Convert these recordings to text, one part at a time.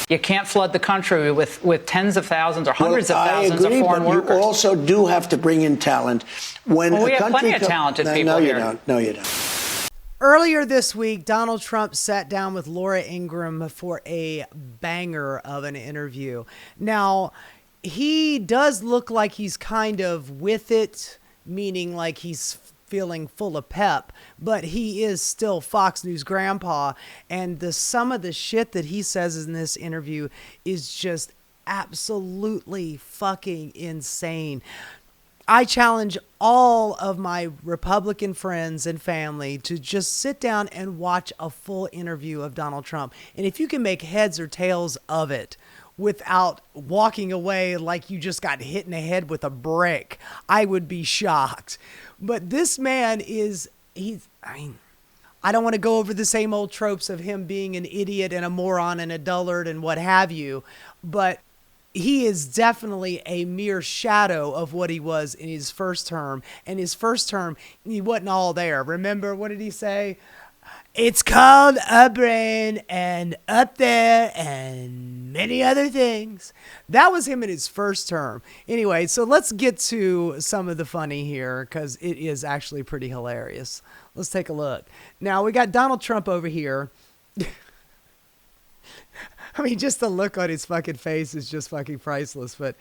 You can't flood the country with tens of thousands or hundreds of thousands of foreign workers. You also do have to bring in talent. We have plenty of talented people here. No, you don't. Earlier this week, Donald Trump sat down with Laura Ingraham for a banger of an interview. Now, he does look like he's kind of with it, meaning like he's feeling full of pep, but he is still Fox News grandpa. And some of the shit that he says in this interview is just absolutely fucking insane. I challenge all of my Republican friends and family to just sit down and watch a full interview of Donald Trump. And if you can make heads or tails of it without walking away like you just got hit in the head with a brick, I would be shocked. But this man I don't want to go over the same old tropes of him being an idiot and a moron and a dullard and what have you, but he is definitely a mere shadow of what he was in his first term. And his first term, he wasn't all there. Remember, what did he say? It's called a brain and up there and many other things. That was him in his first term. Anyway, so let's get to some of the funny here because it is actually pretty hilarious. Let's take a look. Now, we got Donald Trump over here. I mean, just the look on his fucking face is just fucking priceless. But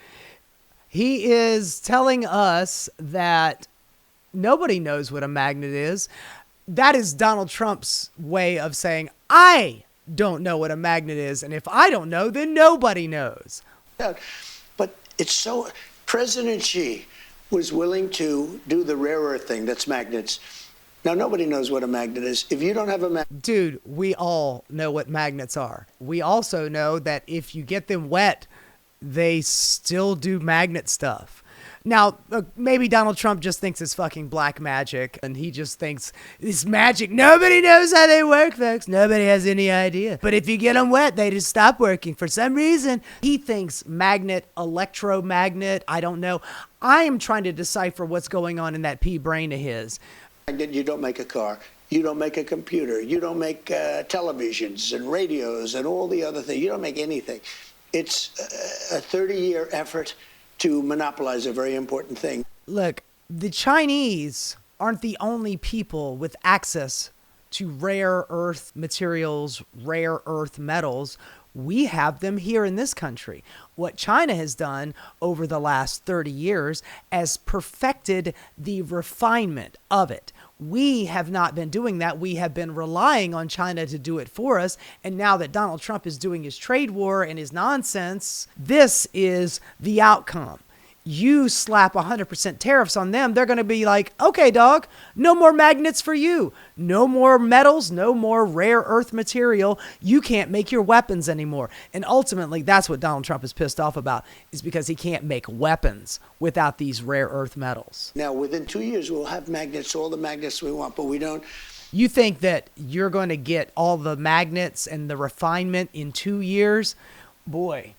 he is telling us that nobody knows what a magnet is. That is Donald Trump's way of saying, I don't know what a magnet is. And if I don't know, then nobody knows. But it's so, President Xi was willing to do the rare earth thing, that's magnets. Now, nobody knows what a magnet is. If you don't have a magnet. Dude, we all know what magnets are. We also know that if you get them wet, they still do magnet stuff. Now, maybe Donald Trump just thinks it's fucking black magic, and he just thinks it's magic. Nobody knows how they work, folks. Nobody has any idea. But if you get them wet, they just stop working. For some reason, he thinks magnet, electromagnet, I don't know. I am trying to decipher what's going on in that pea brain of his. You don't make a car. You don't make a computer. You don't make televisions and radios and all the other things. You don't make anything. It's a 30-year effort to monopolize a very important thing. Look, the Chinese aren't the only people with access to rare earth materials, rare earth metals. We have them here in this country. What China has done over the last 30 years has perfected the refinement of it. We have not been doing that. We have been relying on China to do it for us. And now that Donald Trump is doing his trade war and his nonsense, this is the outcome. You slap 100% tariffs on them, they're going to be like, okay, dog, no more magnets for you. No more metals, no more rare earth material. You can't make your weapons anymore. And ultimately, that's what Donald Trump is pissed off about, is because he can't make weapons without these rare earth metals. Now, within 2 years, we'll have magnets, all the magnets we want, but we don't. You think that you're going to get all the magnets and the refinement in 2 years? Boy,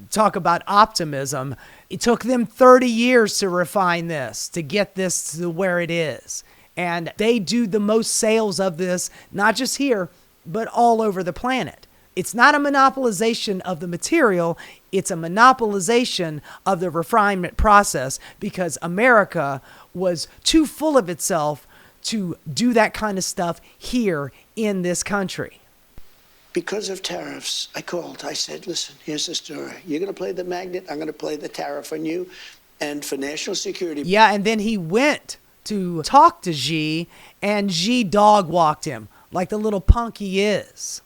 talk about optimism. It took them 30 years to refine this, to get this to where it is. And they do the most sales of this, not just here, but all over the planet. It's not a monopolization of the material. It's a monopolization of the refinement process because America was too full of itself to do that kind of stuff here in this country. Because of tariffs, I called. I said, listen, here's the story. You're going to play the magnet. I'm going to play the tariff on you. And for national security. Yeah, and then he went to talk to Xi, and Xi dog walked him like the little punk he is.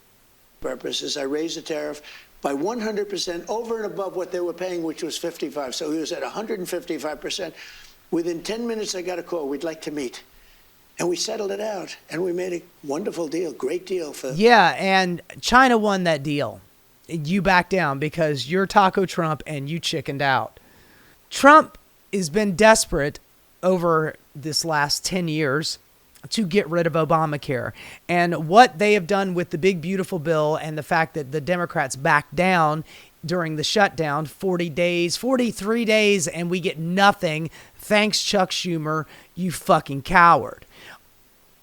Purposes, I raised the tariff by 100% over and above what they were paying, which was 55. So he was at 155%. Within 10 minutes, I got a call. We'd like to meet. And we settled it out, and we made a wonderful deal, great deal for. Yeah, and China won that deal. You backed down because you're Taco Trump and you chickened out. Trump has been desperate over this last 10 years to get rid of Obamacare. And what they have done with the big, beautiful bill and the fact that the Democrats backed down during the shutdown, 40 days, 43 days, and we get nothing. Thanks, Chuck Schumer, you fucking coward.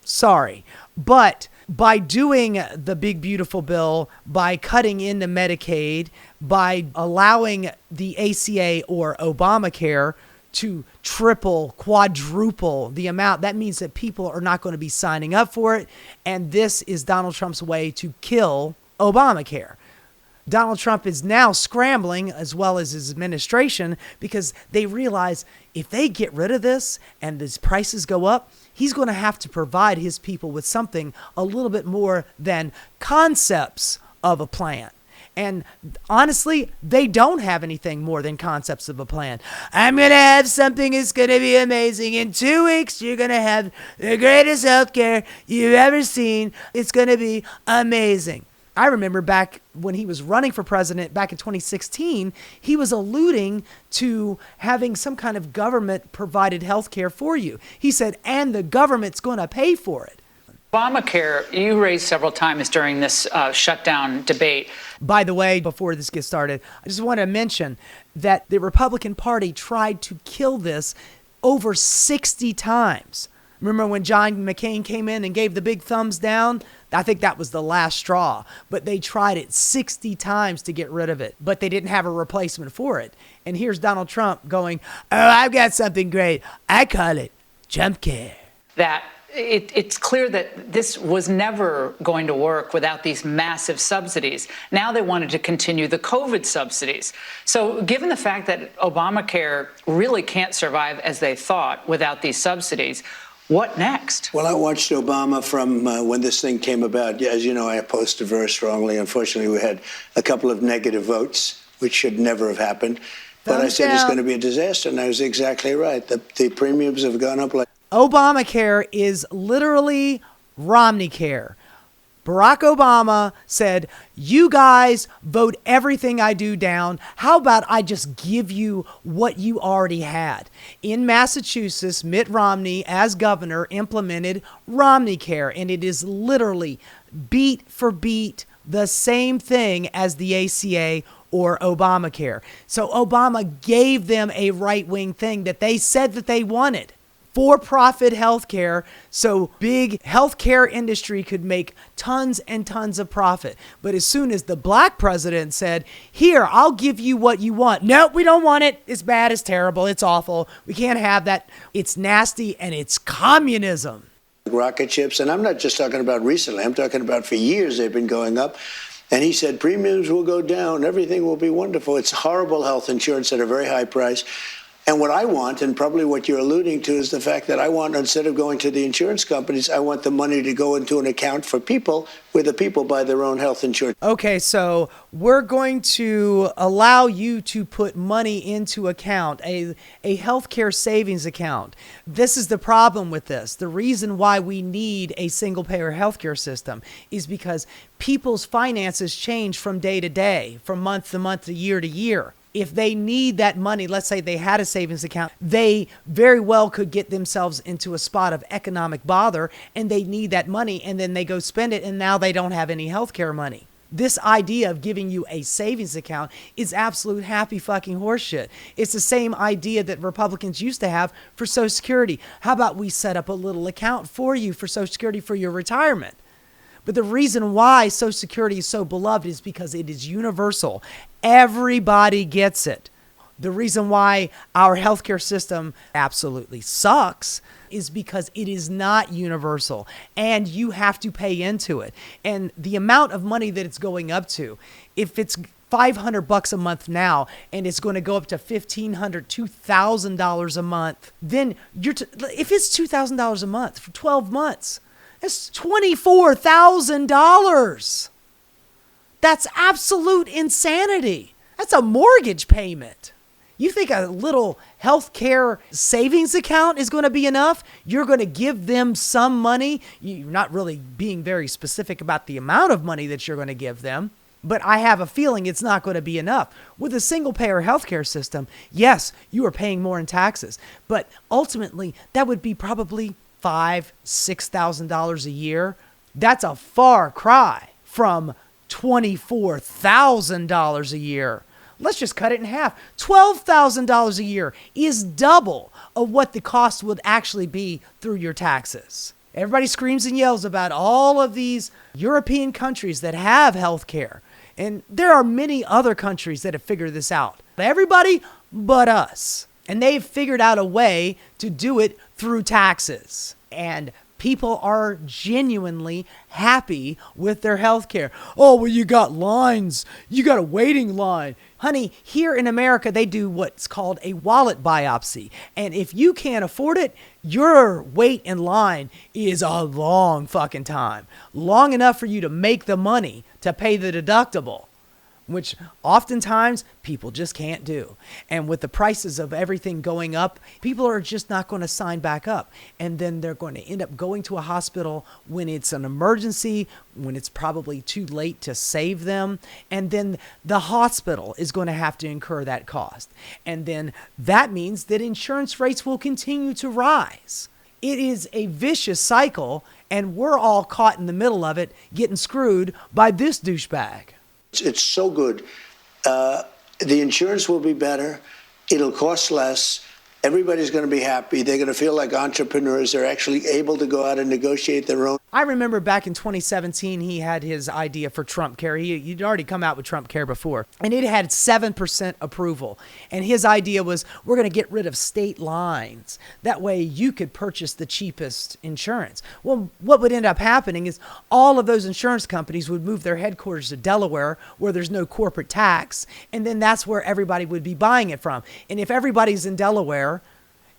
Sorry. But by doing the big beautiful bill, by cutting into Medicaid, by allowing the ACA or Obamacare to triple, quadruple the amount, that means that people are not going to be signing up for it. And this is Donald Trump's way to kill Obamacare. Donald Trump is now scrambling, as well as his administration, because they realize if they get rid of this and these prices go up, he's going to have to provide his people with something a little bit more than concepts of a plan. And honestly, they don't have anything more than concepts of a plan. I'm going to have something that's going to be amazing. In 2 weeks, you're going to have the greatest healthcare you've ever seen. It's going to be amazing. I remember back when he was running for president back in 2016, he was alluding to having some kind of government provided health care for you. He said, and the government's going to pay for it. Obamacare, you raised several times during this shutdown debate. By the way, before this gets started, I just want to mention that the Republican Party tried to kill this over 60 times. Remember when John McCain came in and gave the big thumbs down? I think that was the last straw. But they tried it 60 times to get rid of it. But they didn't have a replacement for it. And here's Donald Trump going, oh, I've got something great. I call it Trump Care. That it's clear that this was never going to work without these massive subsidies. Now they wanted to continue the COVID subsidies. So given the fact that Obamacare really can't survive as they thought without these subsidies, what next? Well, I watched Obama from when this thing came about. As you know, I opposed it very strongly. Unfortunately, we had a couple of negative votes, which should never have happened. But I said it's going to be a disaster, and I was exactly right. The premiums have gone up like... Obamacare is literally Romney care. Barack Obama said, you guys vote everything I do down. How about I just give you what you already had? In Massachusetts, Mitt Romney, as governor, implemented Romney care, and it is literally beat for beat the same thing as the ACA or Obamacare. So Obama gave them a right-wing thing that they said that they wanted. For-profit healthcare, so big healthcare industry could make tons and tons of profit. But as soon as the black president said, here, I'll give you what you want. Nope, we don't want it. It's bad, it's terrible, it's awful. We can't have that. It's nasty and it's communism. Rocket ships, and I'm not just talking about recently. I'm talking about for years they've been going up. And he said premiums will go down. Everything will be wonderful. It's horrible health insurance at a very high price. And what I want, and probably what you're alluding to, is the fact that I want, instead of going to the insurance companies, I want the money to go into an account for people where the people buy their own health insurance. Okay, so we're going to allow you to put money into account, a healthcare savings account. This is the problem with this. The reason why we need a single-payer healthcare system is because people's finances change from day to day, from month to month, to year. If they need that money, let's say they had a savings account, they very well could get themselves into a spot of economic bother and they need that money and then they go spend it and now they don't have any healthcare money. This idea of giving you a savings account is absolute happy fucking horseshit. It's the same idea that Republicans used to have for Social Security. How about we set up a little account for you for Social Security for your retirement? But the reason why Social Security is so beloved is because it is universal. Everybody gets it. The reason why our healthcare system absolutely sucks is because it is not universal and you have to pay into it. And the amount of money that it's going up to, if it's $500 a month now and it's going to go up to $1,500, $2,000 a month, then if it's $2,000 a month for 12 months, it's $24,000. That's absolute insanity. That's a mortgage payment. You think a little healthcare savings account is going to be enough? You're going to give them some money. You're not really being very specific about the amount of money that you're going to give them. But I have a feeling it's not going to be enough. With a single-payer healthcare system, yes, you are paying more in taxes. But ultimately, that would be probably $5,000, $6,000 a year. That's a far cry from $24,000 a year. Let's just cut it in half. $12,000 a year is double of what the cost would actually be through your taxes. Everybody screams and yells about all of these European countries that have health care. And there are many other countries that have figured this out. Everybody but us. And they've figured out a way to do it through taxes. And people are genuinely happy with their health care. Oh, well, you got lines. You got a waiting line. Honey, here in America, they do what's called a wallet biopsy. And if you can't afford it, your wait in line is a long fucking time. Long enough for you to make the money to pay the deductible, which oftentimes people just can't do. And with the prices of everything going up, people are just not going to sign back up. And then they're going to end up going to a hospital when it's an emergency, when it's probably too late to save them. And then the hospital is going to have to incur that cost. And then that means that insurance rates will continue to rise. It is a vicious cycle, and we're all caught in the middle of it, getting screwed by this douchebag. It's so good. The insurance will be better. It'll cost less. Everybody's going to be happy. They're going to feel like entrepreneurs. They're actually able to go out and negotiate their own. I remember back in 2017, he had his idea for Trump Care. He'd already come out with Trump Care before, and it had 7% approval. And his idea was, we're going to get rid of state lines. That way you could purchase the cheapest insurance. Well, what would end up happening is all of those insurance companies would move their headquarters to Delaware, where there's no corporate tax, and then that's where everybody would be buying it from. And if everybody's in Delaware,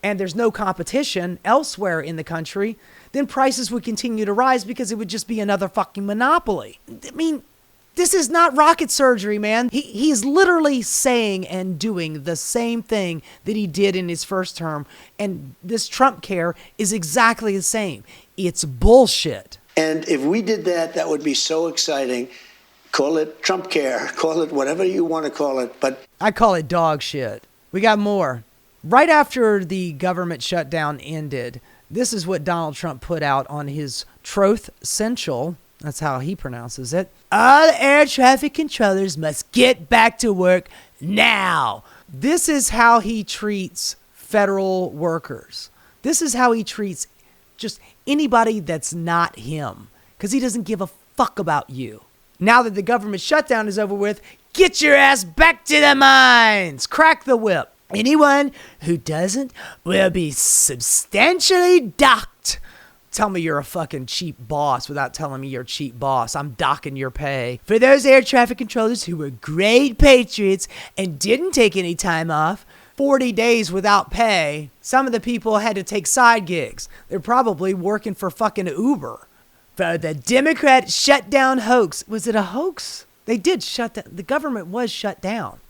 and there's no competition elsewhere in the country, then prices would continue to rise because it would just be another fucking monopoly. I mean, this is not rocket surgery, man. He's literally saying and doing the same thing that he did in his first term. And this Trump Care is exactly the same. It's bullshit. And if we did that, that would be so exciting. Call it Trump Care. Call it whatever you want to call it. But I call it dog shit. We got more. Right after the government shutdown ended, this is what Donald Trump put out on his Truth Central. That's how he pronounces it. All air traffic controllers must get back to work now. This is how he treats federal workers. This is how he treats just anybody that's not him, because he doesn't give a fuck about you. Now that the government shutdown is over with, get your ass back to the mines. Crack the whip. Anyone who doesn't will be substantially docked. Tell me you're a fucking cheap boss without telling me you're a cheap boss. I'm docking your pay. For those air traffic controllers who were great patriots and didn't take any time off, 40 days without pay, some of the people had to take side gigs. They're probably working for fucking Uber. For the Democrat shutdown hoax. Was it a hoax? They did shut down. The government was shut down.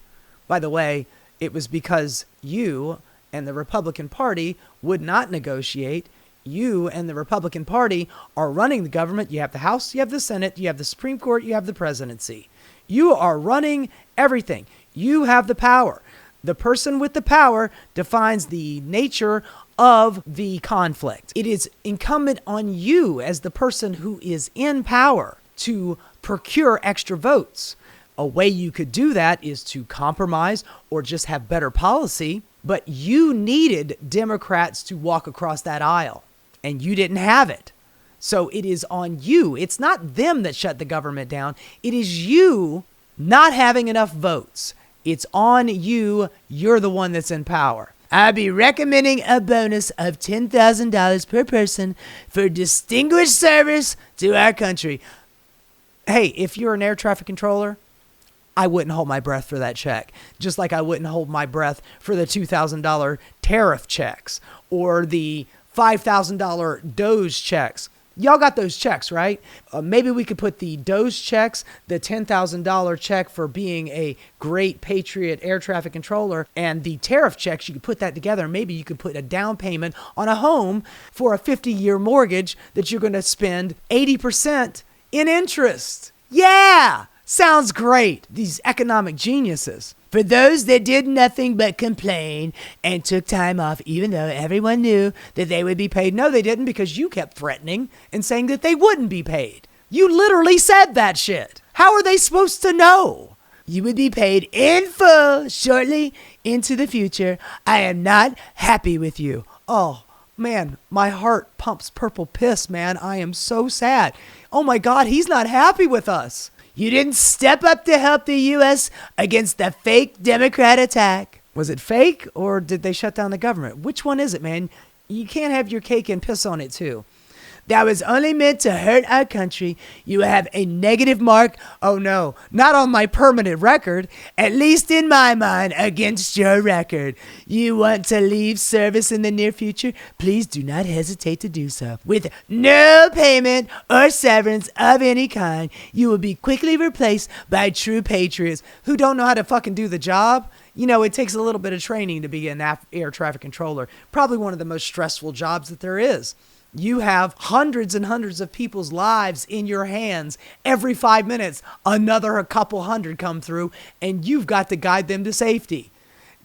By the way, it was because you and the Republican Party would not negotiate. You and the Republican Party are running the government. You have the House, you have the Senate, you have the Supreme Court, you have the presidency. You are running everything. You have the power. The person with the power defines the nature of the conflict. It is incumbent on you as the person who is in power to procure extra votes. A way you could do that is to compromise or just have better policy, but you needed Democrats to walk across that aisle, and you didn't have it. So it is on you. It's not them that shut the government down. It is you not having enough votes. It's on you. You're the one that's in power. I'll be recommending a bonus of $10,000 per person for distinguished service to our country. Hey, if you're an air traffic controller, I wouldn't hold my breath for that check. Just like I wouldn't hold my breath for the $2,000 tariff checks or the $5,000 Doge checks. Y'all got those checks, right? Maybe we could put the Doge checks, the $10,000 check for being a great patriot air traffic controller, and the tariff checks. You could put that together. Maybe you could put a down payment on a home for a 50-year mortgage that you're going to spend 80% in interest. Yeah! Sounds great. These economic geniuses. For those that did nothing but complain and took time off, even though everyone knew that they would be paid. No, they didn't, because you kept threatening and saying that they wouldn't be paid. You literally said that shit. How are they supposed to know? You would be paid in full shortly into the future. I am not happy with you. Oh, Man, my heart pumps purple piss, man. I am so sad. Oh my God, he's not happy with us. You didn't step up to help the U.S. against the fake Democrat attack. Was it fake or did they shut down the government? Which one is it, man? You can't have your cake and piss on it too. That was only meant to hurt our country. You have a negative mark. Oh no, not on my permanent record, at least in my mind, against your record. You want to leave service in the near future? Please do not hesitate to do so. With no payment or severance of any kind, you will be quickly replaced by true patriots who don't know how to fucking do the job. You know, it takes a little bit of training to be an air traffic controller. Probably one of the most stressful jobs that there is. You have hundreds and hundreds of people's lives in your hands. Every 5 minutes, a couple hundred come through, and you've got to guide them to safety.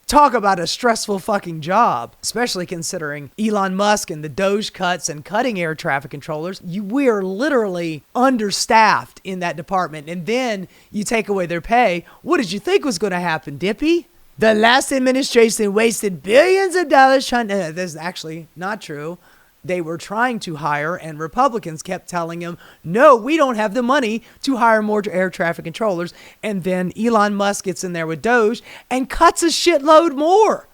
Talk about a stressful fucking job, especially considering Elon Musk and the Doge cuts and cutting air traffic controllers. We are literally understaffed in that department. And then you take away their pay. What did you think was going to happen, Dippy? The last administration wasted billions of dollars trying to... That's actually not true. They were trying to hire, and Republicans kept telling them, no, we don't have the money to hire more air traffic controllers. And then Elon Musk gets in there with Doge and cuts a shitload more.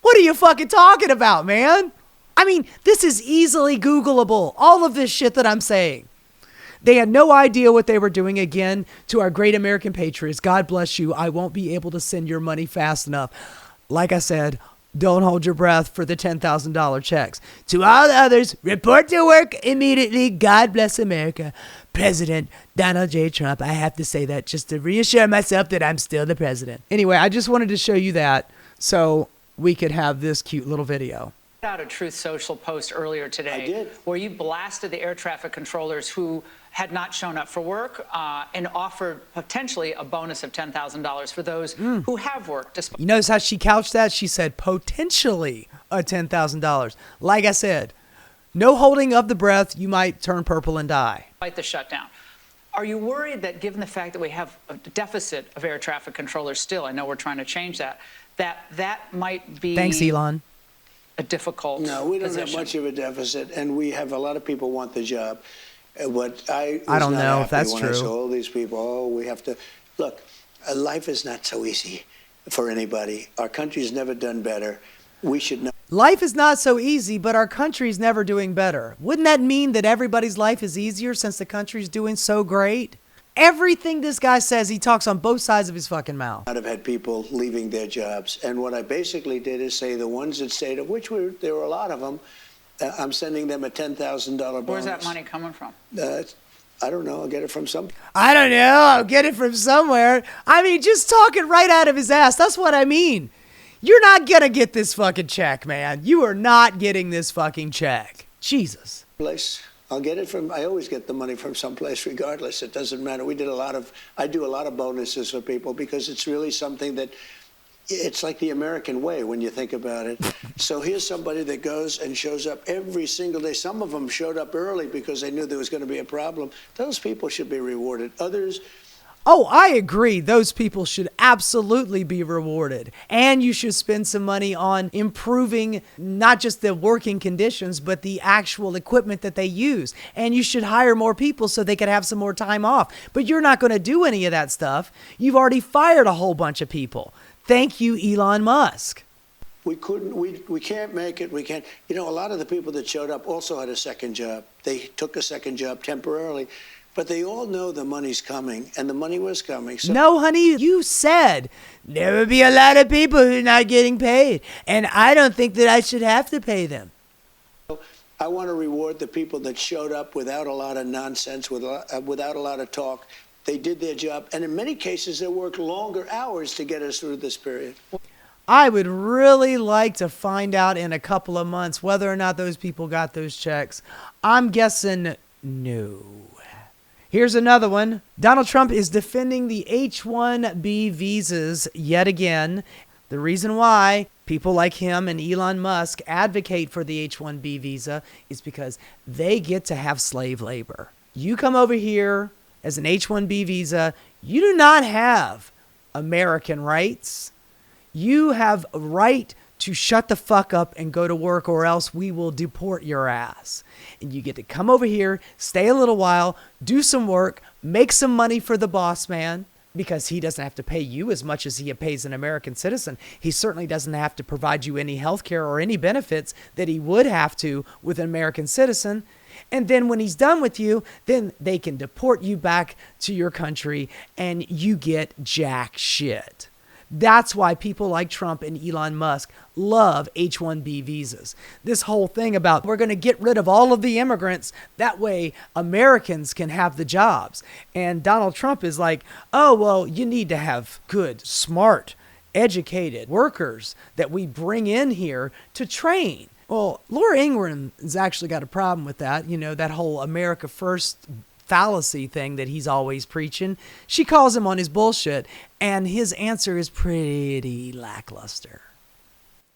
What are you fucking talking about, man? I mean, this is easily Googleable. All of this shit that I'm saying. They had no idea what they were doing. Again, to our great American patriots, God bless you. I won't be able to send your money fast enough. Like I said, don't hold your breath for the $10,000 checks. To all others, report to work immediately. God bless America. President Donald J. Trump. I have to say that just to reassure myself that I'm still the president. Anyway, I just wanted to show you that so we could have this cute little video. Out a Truth Social post earlier today. I did. Where you blasted the air traffic controllers who had not shown up for work and offered potentially a bonus of $10,000 for those who have worked. You notice how she couched that? She said potentially a $10,000. Like I said, no holding of the breath. You might turn purple and die. Despite the shutdown. Are you worried that given the fact that we have a deficit of air traffic controllers still, I know we're trying to change that, that might be... Thanks, Elon. A difficult No, we don't position. have much of a deficit, and we have a lot of people want the job. What I don't know if that's when true. I saw all these people, oh, we have to look. Life is not so easy for anybody. Our country's never done better. We should know. Life is not so easy, but our country's never doing better. Wouldn't that mean that everybody's life is easier since the country's doing so great? Everything this guy says, he talks on both sides of his fucking mouth. I've had people leaving their jobs, and what I basically did is say the ones that stayed, of which there were a lot of them, I'm sending them a $10,000 bonus. Where's that money coming from? I don't know. I'll get it from some. I don't know. I'll get it from somewhere. I mean, just talking right out of his ass. That's what I mean. You're not going to get this fucking check, man. You are not getting this fucking check. Jesus. Place. I'll get it from. I always get the money from someplace, regardless. It doesn't matter. I do a lot of bonuses for people because it's really something that. It's like the American way when you think about it. So here's somebody that goes and shows up every single day. Some of them showed up early because they knew there was going to be a problem. Those people should be rewarded. Others. Oh, I agree. Those people should absolutely be rewarded. And you should spend some money on improving not just the working conditions, but the actual equipment that they use. And you should hire more people so they could have some more time off. But you're not going to do any of that stuff. You've already fired a whole bunch of people. Thank you, Elon Musk. We can't make it. We can't. You know, a lot of the people that showed up also had a second job. They took a second job temporarily. But they all know the money's coming, and the money was coming. So no, honey, you said there would be a lot of people who are not getting paid, and I don't think that I should have to pay them. I want to reward the people that showed up without a lot of nonsense, without a lot of talk. They did their job, and in many cases, they worked longer hours to get us through this period. I would really like to find out in a couple of months whether or not those people got those checks. I'm guessing no. Here's another one. Donald Trump is defending the H-1B visas yet again. The reason why people like him and Elon Musk advocate for the H-1B visa is because they get to have slave labor. You come over here as an H-1B visa, you do not have American rights. You have a right to shut the fuck up and go to work, or else we will deport your ass. And you get to come over here, stay a little while, do some work, make some money for the boss man, because he doesn't have to pay you as much as he pays an American citizen. He certainly doesn't have to provide you any health care or any benefits that he would have to with an American citizen. And then when he's done with you, then they can deport you back to your country and you get jack shit. That's why people like Trump and Elon Musk love H-1B visas. This whole thing about we're going to get rid of all of the immigrants, that way Americans can have the jobs. And Donald Trump is like, oh, well, you need to have good, smart, educated workers that we bring in here to train. Well, Laura Ingraham has actually got a problem with that. You know, that whole America First fallacy thing that he's always preaching. She calls him on his bullshit, and his answer is pretty lackluster.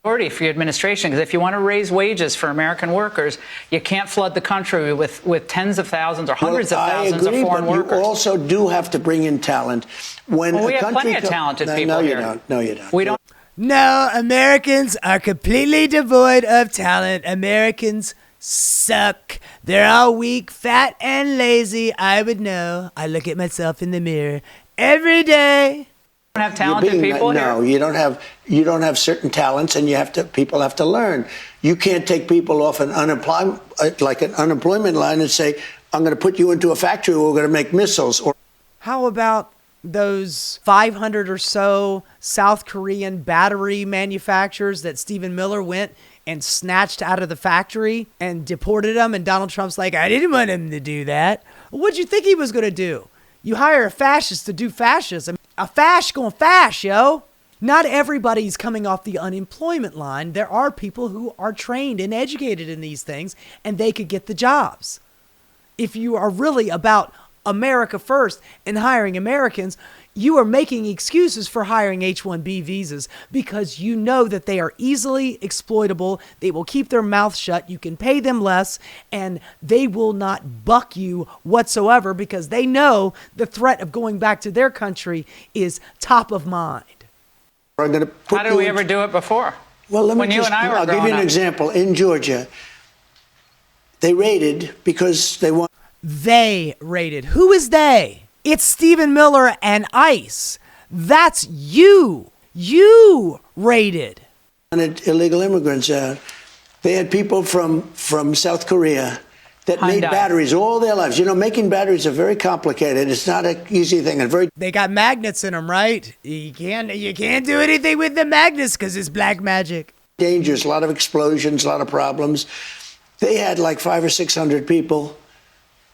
For your administration, because if you want to raise wages for American workers, you can't flood the country with tens of thousands or hundreds of thousands of foreign workers. You also do have to bring in talent. When we have plenty of talented people here. No, you don't. We don't. No, Americans are completely devoid of talent. Americans suck. They're all weak, fat, and lazy. I would know. I look at myself in the mirror every day. Don't have talented people here. No, you don't have certain talents, and people have to learn. You can't take people off an unemployment line and say, I'm going to put you into a factory where we're going to make missiles. Or how about those 500 or so South Korean battery manufacturers that Stephen Miller went and snatched out of the factory and deported them? And Donald Trump's like, I didn't want him to do that. What'd you think he was going to do? You hire a fascist to do fascism. A fash going fash, yo. Not everybody's coming off the unemployment line. There are people who are trained and educated in these things, and they could get the jobs. If you are really about America first and hiring Americans, you are making excuses for hiring H-1B visas because you know that they are easily exploitable. They will keep their mouth shut. You can pay them less, and they will not buck you whatsoever because they know the threat of going back to their country is top of mind. How did we ever do it before? Well, I'll give you an example. In Georgia, they raided because they want. They raided. Who is they? It's Stephen Miller and ICE. That's you. You raided. Illegal immigrants out. They had people from South Korea that made batteries all their lives. You know, making batteries are very complicated. It's not an easy thing. They got magnets in them, right? You can't do anything with the magnets because it's black magic. Dangerous. A lot of explosions. A lot of problems. They had like 500 or 600 people.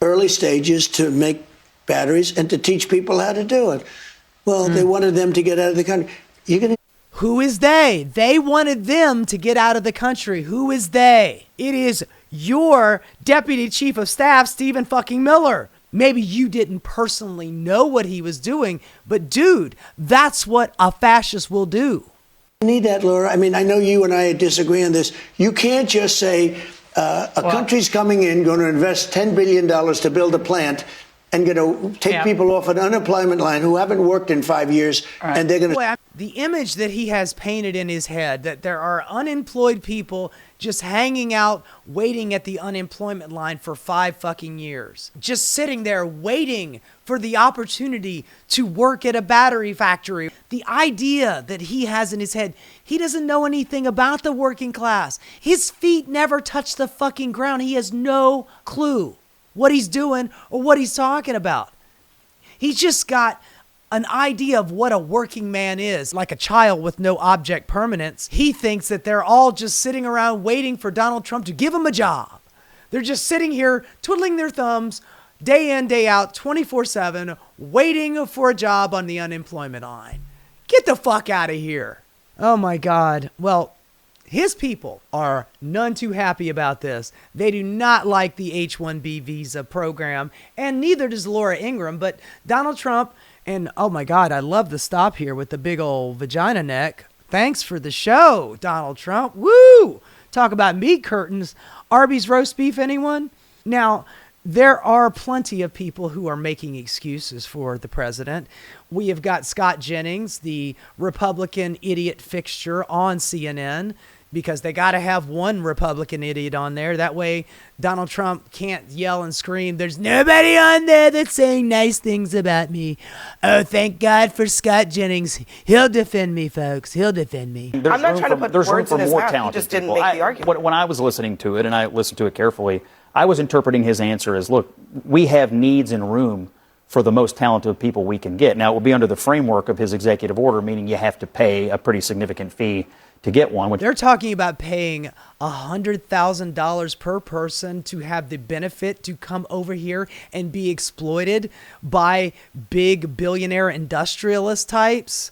Early stages to make batteries and to teach people how to do it. Well, they wanted them to get out of the country. Who is they? They wanted them to get out of the country. Who is they? It is your Deputy Chief of Staff, Stephen fucking Miller. Maybe you didn't personally know what he was doing, but dude, that's what a fascist will do. You need that, Laura. I mean, I know you and I disagree on this. You can't just say, country's coming in, going to invest $10 billion to build a plant and going to take people off an unemployment line who haven't worked in 5 years, and they're going to. The image that he has painted in his head, that there are unemployed people just hanging out, waiting at the unemployment line for 5 fucking years, just sitting there waiting for the opportunity to work at a battery factory. The idea that he has in his head, he doesn't know anything about the working class. His feet never touch the fucking ground. He has no clue what he's doing or what he's talking about. He's just got an idea of what a working man is, like a child with no object permanence. He thinks that they're all just sitting around waiting for Donald Trump to give them a job. They're just sitting here twiddling their thumbs day in, day out, 24/7, waiting for a job on the unemployment line. Get the fuck out of here. Oh my God. Well, his people are none too happy about this. They do not like the H-1B visa program, and neither does Laura Ingraham, but Donald Trump. And oh my God, I love the stop here with the big old vagina neck. Thanks for the show, Donald Trump. Woo! Talk about meat curtains. Arby's roast beef, anyone? Now, There are plenty of people who are making excuses for the president. We have got Scott Jennings, the Republican idiot fixture on CNN, because they got to have one Republican idiot on there. That way Donald Trump can't yell and scream, "There's nobody on there that's saying nice things about me." Oh, thank God for Scott Jennings. He'll defend me, folks. He'll defend me. I'm not trying to put words in his mouth. He just didn't make the argument. When I was listening to it, and I listened to it carefully, I was interpreting his answer as, look, we have needs and room for the most talented people we can get. Now, it will be under the framework of his executive order, meaning you have to pay a pretty significant fee to get one. They're talking about paying $100,000 per person to have the benefit to come over here and be exploited by big billionaire industrialist types.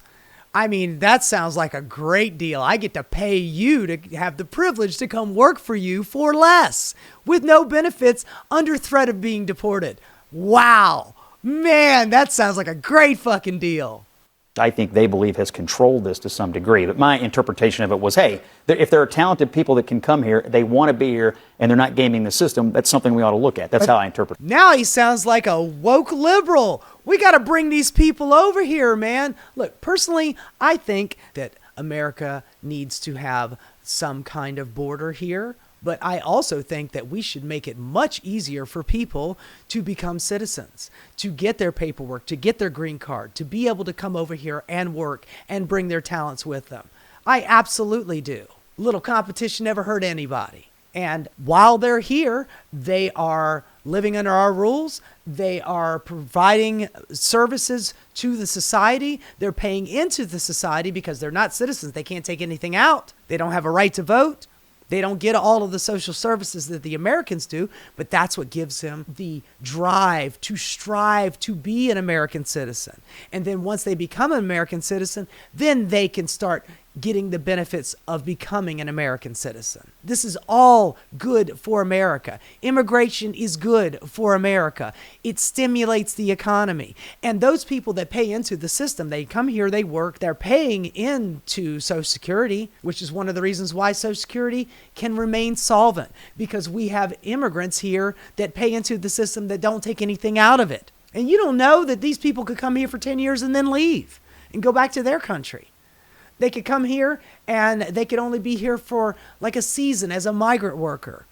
I mean, that sounds like a great deal. I get to pay you to have the privilege to come work for you for less, with no benefits, under threat of being deported. Wow. Man, that sounds like a great fucking deal. I think they believe has controlled this to some degree. But my interpretation of it was, hey, if there are talented people that can come here, they want to be here, and they're not gaming the system, that's something we ought to look at. That's how I interpret it. Now he sounds like a woke liberal. We got to bring these people over here, man. Look, personally, I think that America needs to have some kind of border here. But I also think that we should make it much easier for people to become citizens, to get their paperwork, to get their green card, to be able to come over here and work and bring their talents with them. I absolutely do. Little competition never hurt anybody. And while they're here, they are living under our rules. They are providing services to the society. They're paying into the society because they're not citizens. They can't take anything out. They don't have a right to vote. They don't get all of the social services that the Americans do, but that's what gives them the drive to strive to be an American citizen. And then once they become an American citizen, then they can start getting the benefits of becoming an American citizen. This is all good for America. Immigration is good for America. It stimulates the economy. And those people that pay into the system, they come here, they work, they're paying into Social Security, which is one of the reasons why Social Security can remain solvent, because we have immigrants here that pay into the system that don't take anything out of it. And you don't know that these people could come here for 10 years and then leave and go back to their country. They could come here and they could only be here for like a season as a migrant worker.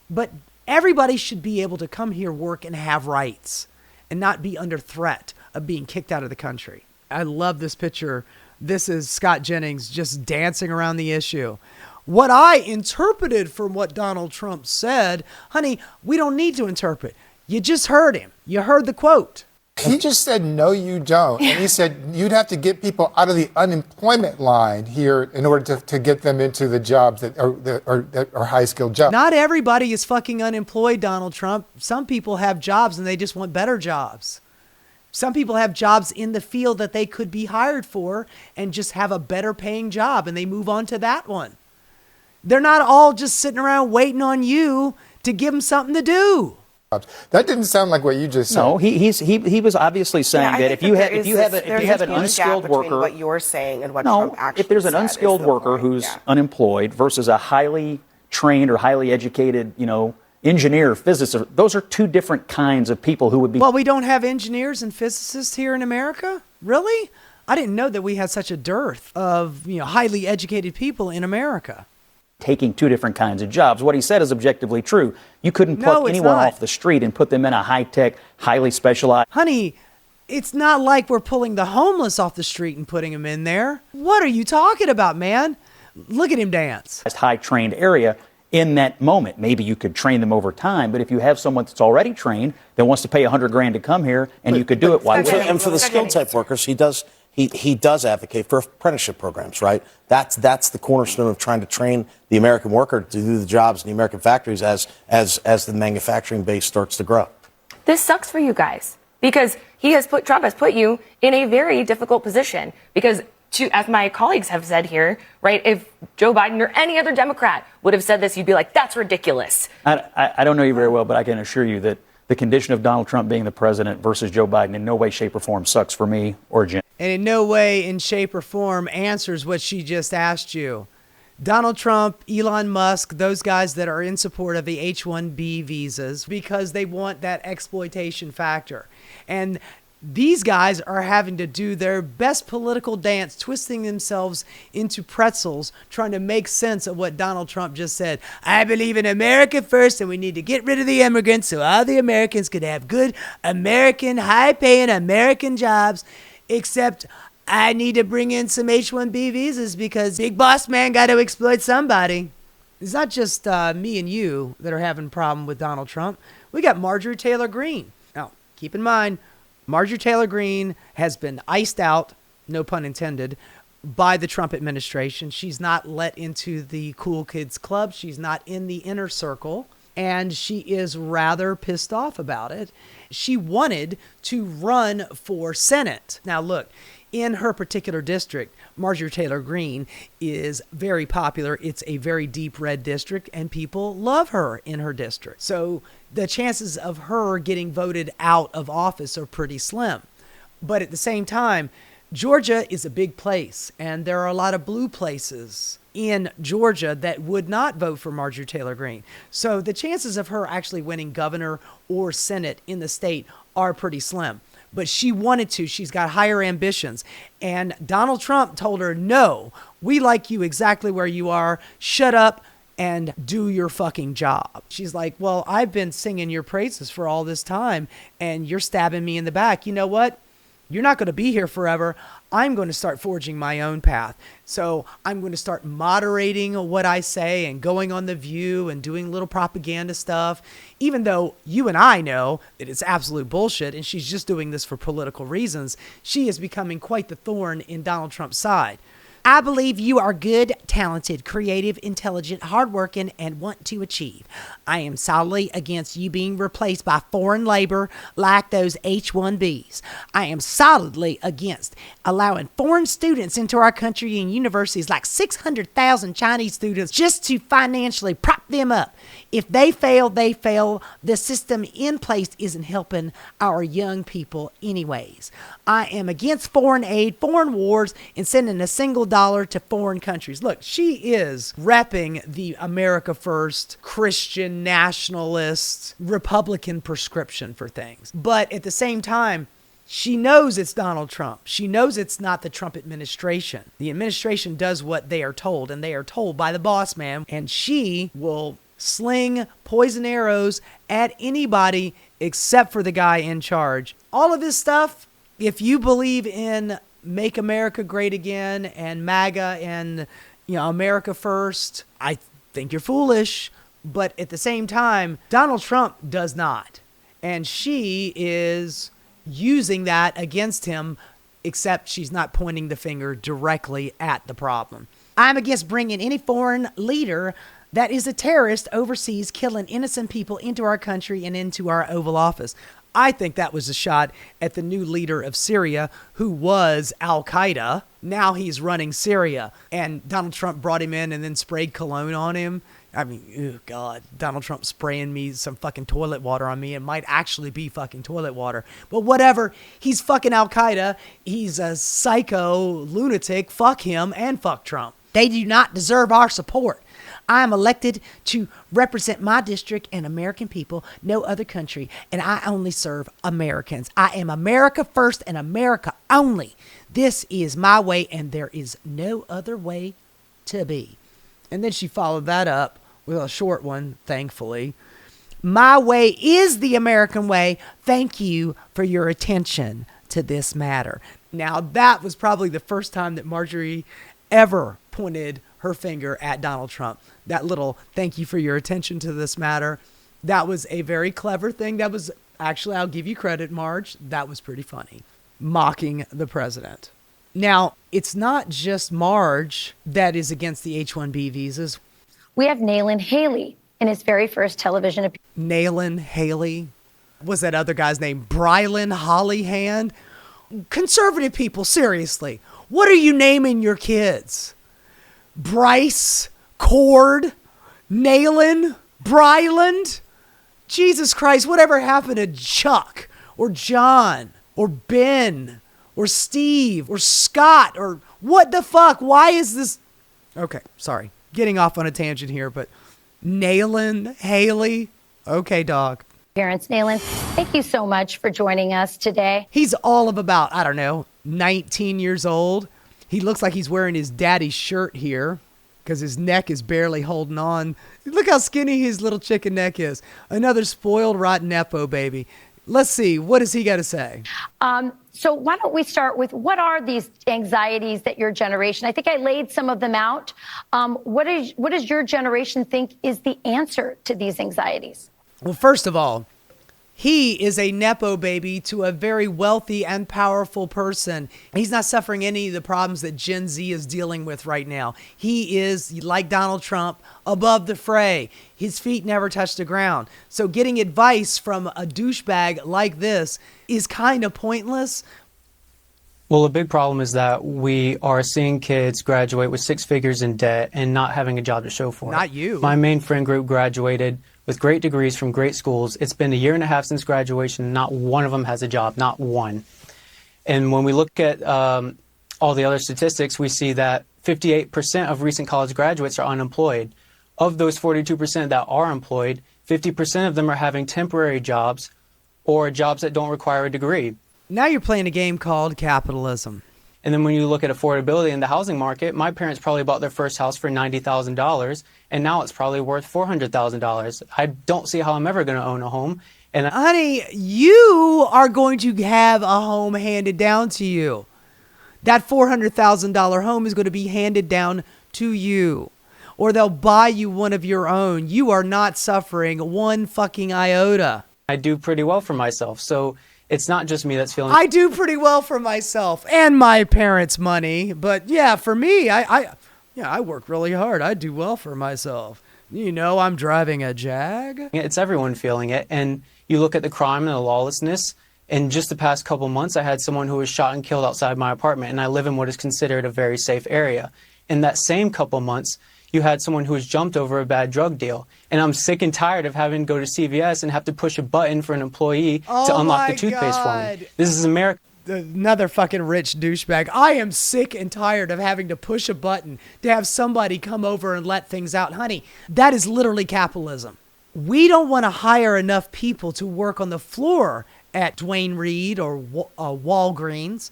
But everybody should be able to come here, work, and have rights and not be under threat of being kicked out of the country. I love this picture. This is Scott Jennings just dancing around the issue. What I interpreted from what Donald Trump said, honey, we don't need to interpret. You just heard him. You heard the quote. He just said, no, you don't. And he said you'd have to get people out of the unemployment line here in order to get them into the jobs that are high-skilled jobs. Not everybody is fucking unemployed, Donald Trump. Some people have jobs and they just want better jobs. Some people have jobs in the field that they could be hired for and just have a better paying job, and they move on to that one. They're not all just sitting around waiting on you to give them something to do. That didn't sound like what you just said. No, he was obviously saying that if you have an unskilled worker, what you're saying and what Trump actually if there's an unskilled worker who's unemployed versus a highly trained or highly educated, engineer, physicist, those are two different kinds of people who would be. Well, we don't have engineers and physicists here in America? Really? I didn't know that we had such a dearth of, highly educated people in America. Taking two different kinds of jobs. What he said is objectively true. You couldn't pluck anyone off the street and put them in a high-tech, highly specialized. Honey, it's not like we're pulling the homeless off the street and putting them in there. What are you talking about, man? Look at him dance. High-trained area in that moment. Maybe you could train them over time, but if you have someone that's already trained that wants to pay $100,000 to come here and you could do it, why would you? And for the skilled type workers, he does advocate for apprenticeship programs, right? That's the cornerstone of trying to train the American worker to do the jobs in the American factories as the manufacturing base starts to grow. This sucks for you guys because Trump has put you in a very difficult position because as my colleagues have said here, right, if Joe Biden or any other Democrat would have said this, you'd be like, that's ridiculous. I don't know you very well, but I can assure you that the condition of Donald Trump being the president versus Joe Biden in no way, shape, or form sucks for me or Jim. And in no way, in shape, or form answers what she just asked you. Donald Trump, Elon Musk, those guys that are in support of the H-1B visas because they want that exploitation factor. And these guys are having to do their best political dance, twisting themselves into pretzels, trying to make sense of what Donald Trump just said. I believe in America first, and we need to get rid of the immigrants so all the Americans could have good American, high-paying American jobs, except I need to bring in some H-1B visas because big boss man got to exploit somebody. It's not just me and you that are having a problem with Donald Trump. We got Marjorie Taylor Greene. Now, keep in mind, Marjorie Taylor Greene has been iced out, no pun intended, by the Trump administration. She's not let into the cool kids club. She's not in the inner circle. And she is rather pissed off about it. She wanted to run for Senate. Now, look, in her particular district, Marjorie Taylor Greene is very popular. It's a very deep red district, and people love her in her district. So the chances of her getting voted out of office are pretty slim. But at the same time, Georgia is a big place, and there are a lot of blue places in Georgia that would not vote for Marjorie Taylor Greene. So the chances of her actually winning governor or Senate in the state are pretty slim. But she wanted to. She's got higher ambitions. And Donald Trump told her, no, we like you exactly where you are. Shut up and do your fucking job. She's like, well, I've been singing your praises for all this time, and you're stabbing me in the back. You know what? You're not going to be here forever. I'm going to start forging my own path. So I'm going to start moderating what I say and going on The View and doing little propaganda stuff, even though you and I know that it's absolute bullshit and she's just doing this for political reasons. She is becoming quite the thorn in Donald Trump's side. I believe you are good, talented, creative, intelligent, hardworking, and want to achieve. I am solidly against you being replaced by foreign labor like those H-1Bs. I am solidly against allowing foreign students into our country and universities like 600,000 Chinese students just to financially prop them up. If they fail, they fail. The system in place isn't helping our young people anyways. I am against foreign aid, foreign wars, and sending a single dollar to foreign countries. Look, she is repping the America First, Christian, nationalist, Republican prescription for things. But at the same time, she knows it's Donald Trump. She knows it's not the Trump administration. The administration does what they are told, and they are told by the boss man, and she will sling poison arrows at anybody except for the guy in charge. All of this stuff, if you believe in Make America Great Again and MAGA and, America First, I think you're foolish. But at the same time, Donald Trump does not. And she is using that against him, except she's not pointing the finger directly at the problem. I'm against bringing any foreign leader that is a terrorist overseas, killing innocent people into our country and into our Oval Office. I think that was a shot at the new leader of Syria, who was Al-Qaeda. Now he's running Syria. And Donald Trump brought him in and then sprayed cologne on him. I mean, oh God, Donald Trump spraying me some fucking toilet water on me. It might actually be fucking toilet water. But whatever, he's fucking Al-Qaeda. He's a psycho lunatic. Fuck him and fuck Trump. They do not deserve our support. I am elected to represent my district and American people, no other country, and I only serve Americans. I am America first and America only. This is my way, and there is no other way to be. And then she followed that up with a short one, thankfully. My way is the American way. Thank you for your attention to this matter. Now, that was probably the first time that Marjorie ever pointed her finger at Donald Trump. That little thank you for your attention to this matter. That was a very clever thing. That was actually, I'll give you credit, Marge. That was pretty funny. Mocking the president. Now, it's not just Marge that is against the H-1B visas. We have Nayland Haley in his very first television appearance. Nayland Haley? What's that other guy's name? Brylan Hollyhand? Conservative people, seriously. What are you naming your kids? Bryce, Cord, Nayland, Bryland? Jesus Christ, whatever happened to Chuck or John or Ben or Steve or Scott or what the fuck? Why is this? Okay, sorry. getting off on a tangent here, but Nayland Haley. Okay, dog. Parents, Nayland, thank you so much for joining us today. He's all of about, 19 years old. He looks like he's wearing his daddy's shirt here because his neck is barely holding on. Look how skinny his little chicken neck is. Another spoiled, rotten Nepo baby. Let's see. What does he got to say? So why don't we start with what are these anxieties that your generation, I think I laid some of them out. What does your generation think is the answer to these anxieties? Well, first of all, he is a Nepo baby to a very wealthy and powerful person. He's not suffering any of the problems that Gen Z is dealing with right now. He is, like Donald Trump, above the fray. His feet never touch the ground. So getting advice from a douchebag like this is kind of pointless. Well, a big problem is that we are seeing kids graduate with 6 figures in debt and not having a job to show for it. Not you. My main friend group graduated with great degrees from great schools. It's been a year and a half since graduation. Not one of them has a job, not one. And when we look at all the other statistics, we see that 58% of recent college graduates are unemployed. Of those 42% that are employed, 50% of them are having temporary jobs or jobs that don't require a degree. Now you're playing a game called capitalism. And then when you look at affordability in the housing market, my parents probably bought their first house for $90,000, and now it's probably worth $400,000. I don't see how I'm ever going to own a home. And honey, you are going to have a home handed down to you. That $400,000 home is going to be handed down to you, or they'll buy you one of your own. You are not suffering one fucking iota. I do pretty well for myself, so it's not just me that's feeling. I do pretty well for myself and my parents' money, but yeah, for me, I work really hard. I do well for myself. You know, I'm driving a Jag. It's everyone feeling it, and you look at the crime and the lawlessness. In just the past couple months, I had someone who was shot and killed outside my apartment, and I live in what is considered a very safe area. In that same couple months, you had someone who was jumped over a bad drug deal. And I'm sick and tired of having to go to CVS and have to push a button for an employee to unlock the toothpaste for me. This is America. Another fucking rich douchebag. I am sick and tired of having to push a button to have somebody come over and let things out. Honey, that is literally capitalism. We don't want to hire enough people to work on the floor at Dwayne Reed or Walgreens.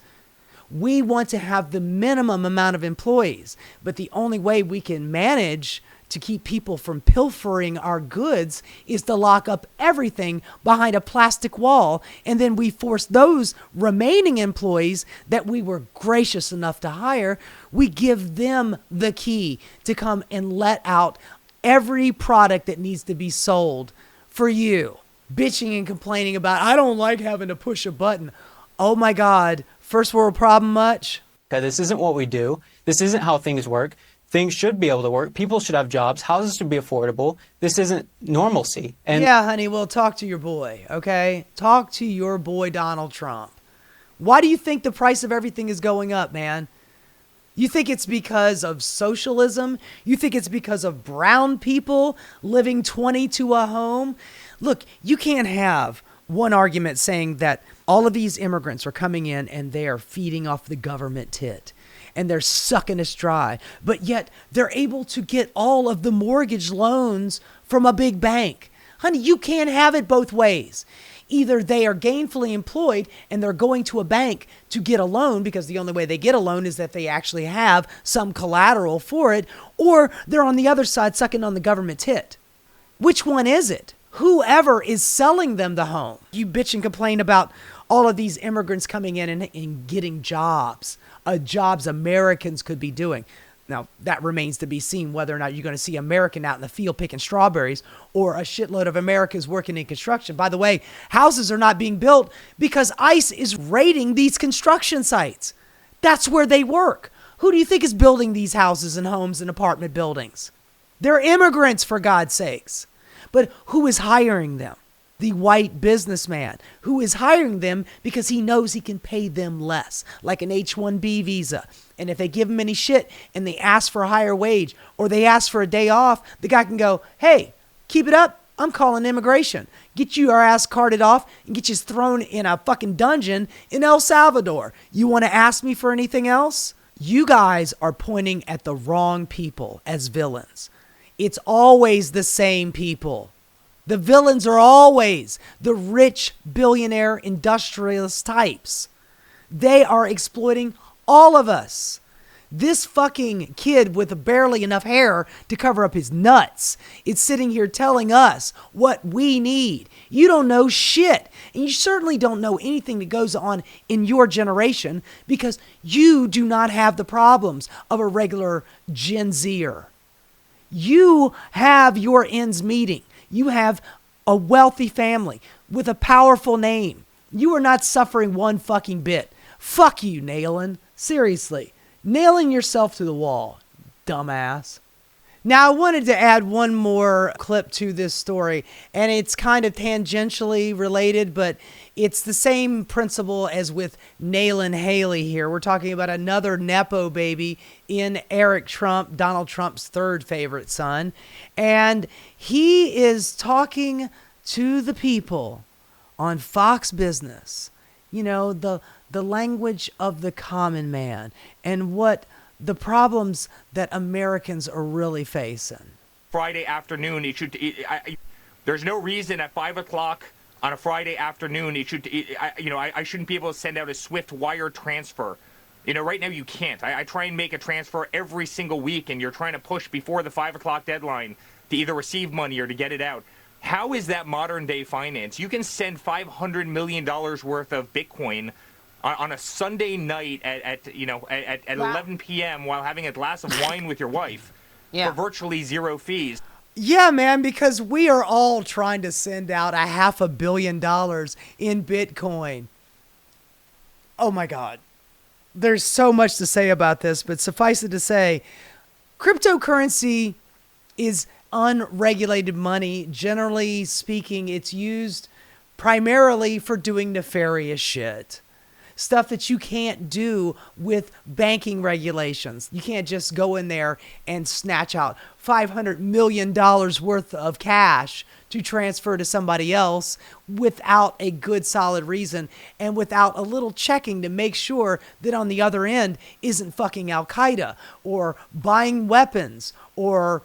We want to have the minimum amount of employees, but the only way we can manage to keep people from pilfering our goods is to lock up everything behind a plastic wall, and then we force those remaining employees that we were gracious enough to hire, we give them the key to come and let out every product that needs to be sold for you. Bitching and complaining about, I don't like having to push a button. Oh my God. First world problem much? Okay, this isn't what we do. This isn't how things work. Things should be able to work. People should have jobs. Houses should be affordable. This isn't normalcy. And yeah, honey, well, talk to your boy, okay? Talk to your boy, Donald Trump. Why do you think the price of everything is going up, man? You think it's because of socialism? You think it's because of brown people living 20 to a home? Look, you can't have one argument saying that all of these immigrants are coming in and they are feeding off the government tit and they're sucking us dry, but yet they're able to get all of the mortgage loans from a big bank. Honey, you can't have it both ways. Either they are gainfully employed and they're going to a bank to get a loan because the only way they get a loan is that they actually have some collateral for it, or they're on the other side sucking on the government tit. Which one is it? Whoever is selling them the home. You bitch and complain about all of these immigrants coming in and getting jobs, jobs Americans could be doing. Now, that remains to be seen whether or not you're going to see American out in the field picking strawberries or a shitload of Americans working in construction. By the way, houses are not being built because ICE is raiding these construction sites. That's where they work. Who do you think is building these houses and homes and apartment buildings? They're immigrants, for God's sakes. But who is hiring them? The white businessman who is hiring them because he knows he can pay them less, like an H-1B visa. And if they give him any shit and they ask for a higher wage or they ask for a day off, the guy can go, hey, keep it up. I'm calling immigration. Get your ass carted off and get you thrown in a fucking dungeon in El Salvador. You want to ask me for anything else? You guys are pointing at the wrong people as villains. It's always the same people. The villains are always the rich billionaire industrialist types. They are exploiting all of us. This fucking kid with barely enough hair to cover up his nuts is sitting here telling us what we need. You don't know shit. And you certainly don't know anything that goes on in your generation because you do not have the problems of a regular Gen Zer. You have your ends meeting. You have a wealthy family with a powerful name. You are not suffering one fucking bit. Fuck you, Nailing. Seriously. Nailing yourself to the wall, dumbass. Now, I wanted to add one more clip to this story, and it's kind of tangentially related, but it's the same principle as with Nayland Haley here. We're talking about another Nepo baby in Eric Trump, Donald Trump's third favorite son. And he is talking to the people on Fox Business, you know, the language of the common man and what the problems that Americans are really facing. Friday afternoon, there's no reason at 5 o'clock on a Friday afternoon, I shouldn't be able to send out a swift wire transfer. You know, right now you can't. I try and make a transfer every single week, and you're trying to push before the 5 o'clock deadline to either receive money or to get it out. How is that modern day finance? You can send $500 million worth of Bitcoin on a Sunday night at 11 p.m. while having a glass of wine with your wife for virtually zero fees. Yeah, man, because we are all trying to send out $500 million in Bitcoin. Oh my God. There's so much to say about this, but suffice it to say, cryptocurrency is unregulated money. Generally speaking, it's used primarily for doing nefarious shit. Stuff that you can't do with banking regulations. You can't just go in there and snatch out $500 million worth of cash to transfer to somebody else without a good solid reason and without a little checking to make sure that on the other end isn't fucking Al-Qaeda or buying weapons or,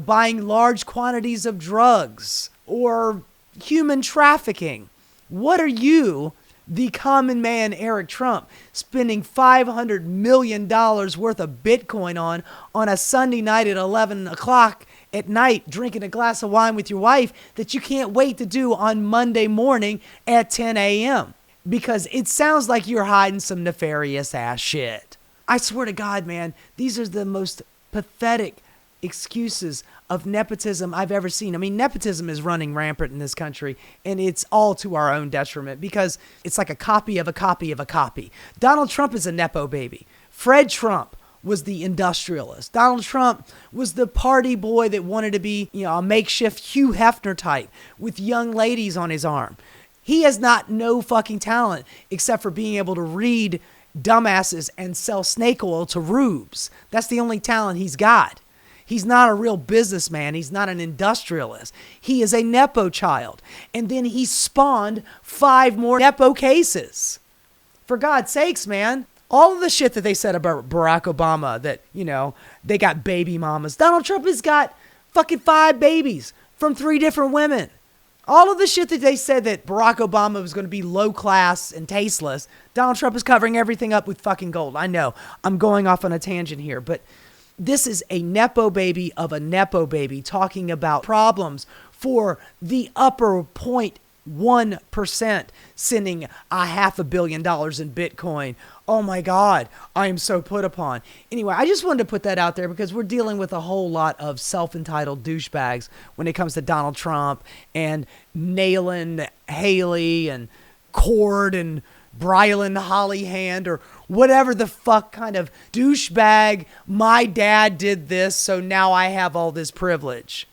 buying large quantities of drugs or human trafficking. What are you, the common man Eric Trump, spending $500 million worth of Bitcoin on a Sunday night at 11 o'clock at night, drinking a glass of wine with your wife that you can't wait to do on Monday morning at 10 a.m. Because it sounds like you're hiding some nefarious ass shit. I swear to God, man, these are the most pathetic excuses of nepotism I've ever seen. I mean, nepotism is running rampant in this country, and it's all to our own detriment because it's like a copy of a copy of a copy. Donald Trump is a Nepo baby. Fred Trump was the industrialist. Donald Trump was the party boy that wanted to be, a makeshift Hugh Hefner type with young ladies on his arm. He has no fucking talent except for being able to read dumbasses and sell snake oil to rubes. That's the only talent he's got. He's not a real businessman. He's not an industrialist. He is a Nepo child. And then he spawned 5 more Nepo cases. For God's sakes, man. All of the shit that they said about Barack Obama, that, they got baby mamas. Donald Trump has got fucking 5 babies from 3 different women. All of the shit that they said that Barack Obama was going to be low class and tasteless, Donald Trump is covering everything up with fucking gold. I know. I'm going off on a tangent here, but this is a Nepo baby of a Nepo baby talking about problems for the upper 0.1% sending $500 million in Bitcoin. Oh my God, I am so put upon. Anyway, I just wanted to put that out there because we're dealing with a whole lot of self-entitled douchebags when it comes to Donald Trump and Nayland Haley and Cord and Brylan Hollyhand or whatever the fuck kind of douchebag, my dad did this, so now I have all this privilege.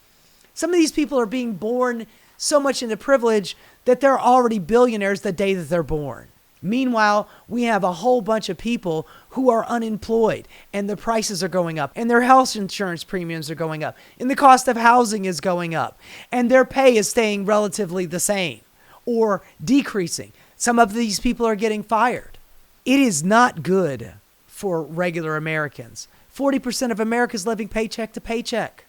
Some of these people are being born so much into privilege that they're already billionaires the day that they're born. Meanwhile, we have a whole bunch of people who are unemployed and the prices are going up and their health insurance premiums are going up and the cost of housing is going up and their pay is staying relatively the same or decreasing. Some of these people are getting fired. It is not good for regular Americans. 40% of America's living paycheck to paycheck.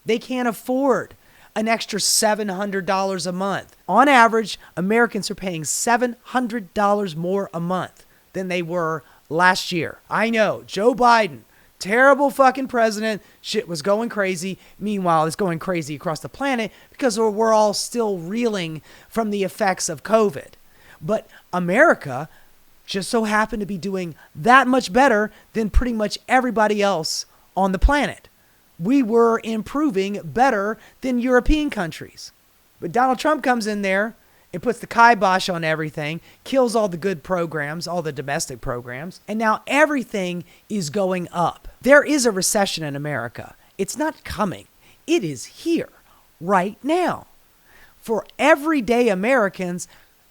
They can't afford an extra $700 a month. On average, Americans are paying $700 more a month than they were last year. I know, Joe Biden, terrible fucking president, shit was going crazy. Meanwhile, it's going crazy across the planet because we're all still reeling from the effects of COVID. But America just so happened to be doing that much better than pretty much everybody else on the planet. We were improving better than European countries. But Donald Trump comes in there and puts the kibosh on everything, kills all the good programs, all the domestic programs, and now everything is going up. There is a recession in America. It's not coming. It is here right now. For everyday Americans,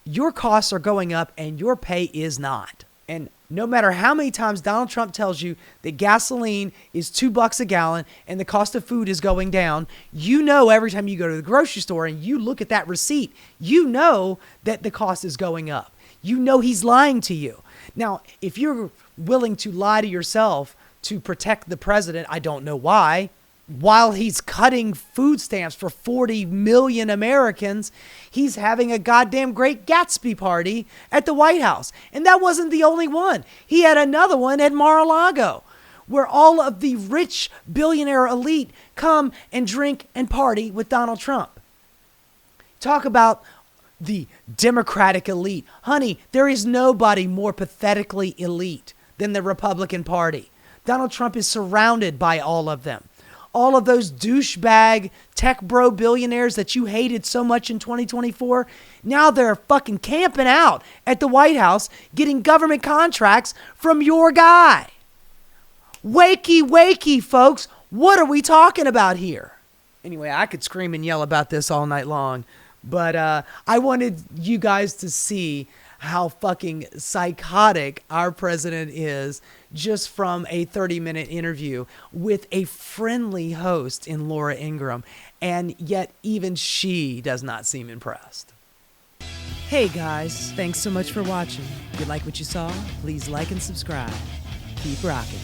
your costs are going up and your pay is not. And no matter how many times Donald Trump tells you that gasoline is $2 a gallon and the cost of food is going down, you know every time you go to the grocery store and you look at that receipt, you know that the cost is going up. You know he's lying to you. Now, if you're willing to lie to yourself to protect the president, I don't know why, while he's cutting food stamps for 40 million Americans, he's having a goddamn Great Gatsby party at the White House. And that wasn't the only one. He had another one at Mar-a-Lago, where all of the rich billionaire elite come and drink and party with Donald Trump. Talk about the Democratic elite. Honey, there is nobody more pathetically elite than the Republican Party. Donald Trump is surrounded by all of them. All of those douchebag tech bro billionaires that you hated so much in 2024, now they're fucking camping out at the White House getting government contracts from your guy. Wakey, wakey, folks. What are we talking about here? Anyway, I could scream and yell about this all night long, but I wanted you guys to see how fucking psychotic our president is just from a 30-minute interview with a friendly host in Laura Ingraham, and yet even she does not seem impressed. Hey guys, thanks so much for watching. If you like what you saw, please like and subscribe. Keep rocking.